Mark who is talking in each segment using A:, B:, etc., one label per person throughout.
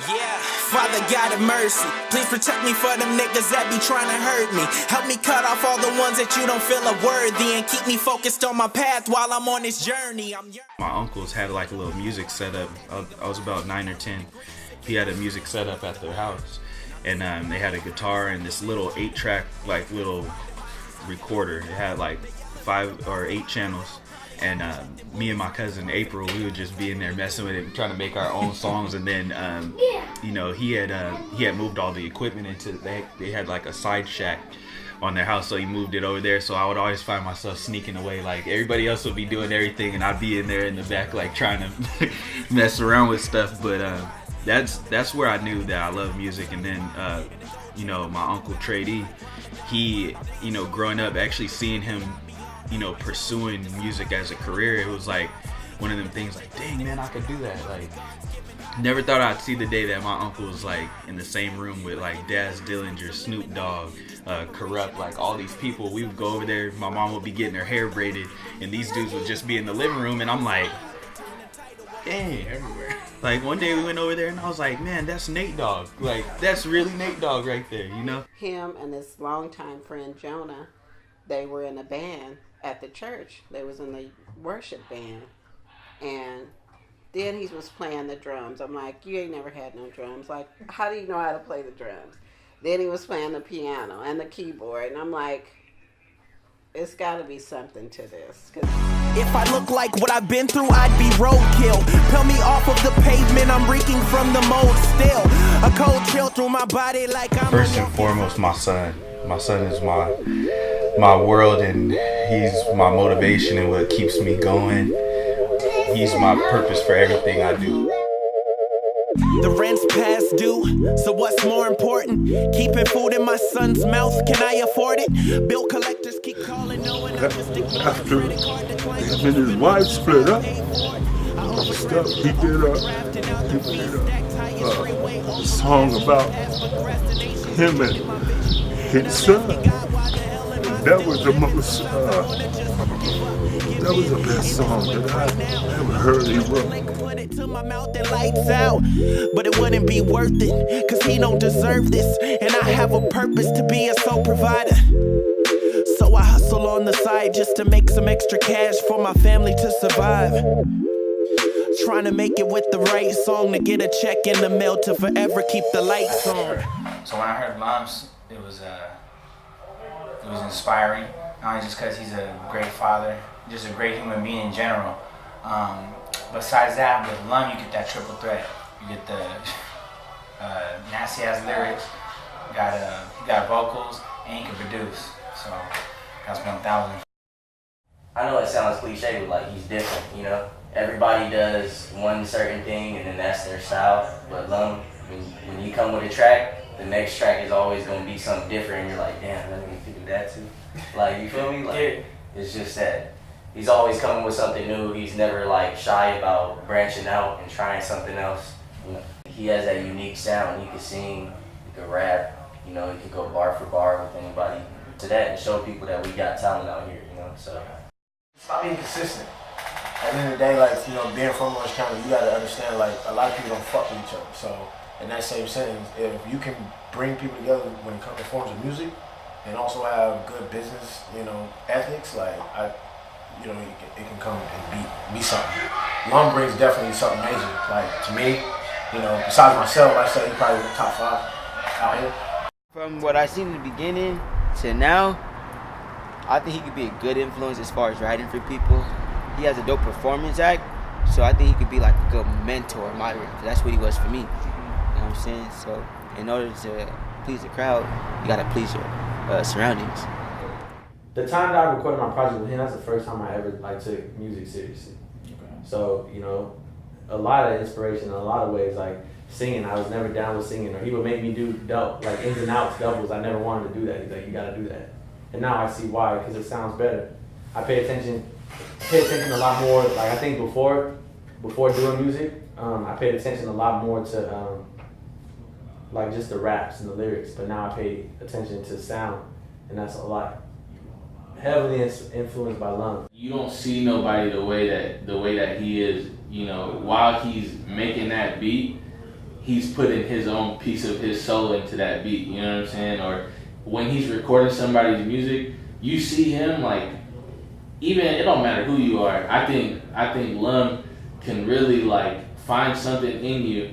A: Yeah, Father God have mercy. Please protect me for them niggas that be trying to hurt me. Help me cut off all the ones that you don't feel are worthy, and keep me focused on my path while I'm on this journey.
B: My uncles had like a little music setup. I was about 9 or 10. He had a music setup at their house, and they had a guitar and this little 8-track like little recorder. It had like 5 or 8 channels. And me and my cousin April, we would just be in there messing with it, trying to make our own songs. And then, you know, he had moved all the equipment into. They had like a side shack on their house, so he moved it over there. So I would always find myself sneaking away. Like everybody else would be doing everything, and I'd be in there in the back, like trying to mess around with stuff. But that's where I knew that I love music. And then, you know, my uncle Trey D, he, you know, growing up, actually seeing him, you know, pursuing music as a career, it was like one of them things like, dang man, I could do that. Like, never thought I'd see the day that my uncle was like in the same room with like Daz Dillinger, Snoop Dogg, Corrupt, like all these people. We would go over there, my mom would be getting her hair braided, and these dudes would just be in the living room, and I'm like, dang, everywhere. Like one day we went over there and I was like, man, that's Nate Dogg. Like, that's really Nate Dogg right there, you know?
C: Him and his longtime friend Jonah, they were in a band at the church. They was in the worship band, and then he was playing the drums. I'm like, you ain't never had no drums. Like, how do you know how to play the drums? Then he was playing the piano and the keyboard, and I'm like, it's got to be something to this.
A: If I look like what I've been through, I'd be roadkill. Peel me off of the pavement, I'm reeking from the mold still. A cold chill through my body like I'm...
B: First and foremost, my son. My son is my world, and he's my motivation and what keeps me going. He's my purpose for everything I do.
A: The rent's past due, so what's more important? Keeping food in my son's mouth, can I afford it? Bill collectors keep calling, knowing I'm just ignoring.
D: After him and his wife split up, he did a song about him and his son. That was the most, that was the best song that I ever heard he wrote.
A: Put it to my mouth and lights out, but it wouldn't be worth it, cause he don't deserve this, and I have a purpose to be a sole provider. So I hustle on the side just to make some extra cash for my family to survive. Trying to make it with the right song to get a check in the mail to forever keep the lights on.
E: So when I heard LuMm's, it was inspiring, not only just because he's a great father, just a great human being in general. Besides that, with LuMm, you get that triple threat. You get the nasty ass lyrics, you got vocals, and you can produce. So that's 1,000.
F: I know it sounds cliche, but like he's different, you know? Everybody does one certain thing and then that's their style. But LuMm, when you come with a track, the next track is always gonna be something different, and you're like, damn, let me do that too. Like, you feel me? Like, it's just that he's always coming with something new. He's never like shy about branching out and trying something else. You know, he has that unique sound. He can sing, he can rap. You know, he can go bar for bar with anybody. To that, and show people that we got talent out here. You know, so
G: stop being consistent. At the end of the day, like, you know, being from Orange County, you gotta understand, like, a lot of people don't fuck with each other. So in that same sentence, if you can bring people together when it comes to forms of music, and also have good business, you know, ethics, like, you know, it can come and be something. LuMm brings definitely something major. Like, to me, you know, besides myself, I say he's probably top 5 out here.
H: From what I seen in the beginning to now, I think he could be a good influence as far as writing for people. He has a dope performance act, so I think he could be like a good mentor, moderator. That's what he was for me. You know what I'm saying? So in order to please the crowd, you gotta please your surroundings.
I: The time that I recorded my project with him, that's the first time I ever like took music seriously. Okay. So, you know, a lot of inspiration in a lot of ways, like singing, I was never down with singing, or he would make me do like ins and outs, doubles. I never wanted to do that. He's like, you gotta do that. And now I see why, because it sounds better. I pay attention a lot more. Like, I think before doing music, I paid attention a lot more to like just the raps and the lyrics. But now I pay attention to sound, and that's a lot. Heavily influenced by LuMm.
J: You don't see nobody the way that he is. You know, while he's making that beat, he's putting his own piece of his soul into that beat, you know what I'm saying? Or when he's recording somebody's music, you see him like, even it don't matter who you are. I think LuMm can really like find something in you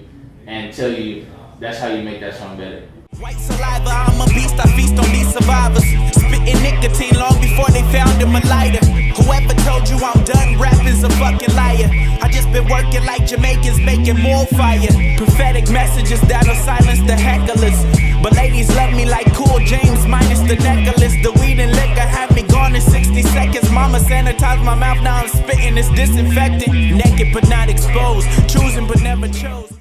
J: and tell you that's how you make that song better.
A: White saliva, I'm a beast, I feast on these survivors. Spitting nicotine long before they found him a lighter. Whoever told you I'm done rapping's a fucking liar. I just been working like Jamaicans making more fire. Prophetic messages that'll silence the hecklers. But ladies love me like Cool James minus the necklace. The weed and liquor had me gone in 60 seconds. Mama sanitized my mouth, now I'm spitting, it's disinfectant. Naked but not exposed, choosing but never chose.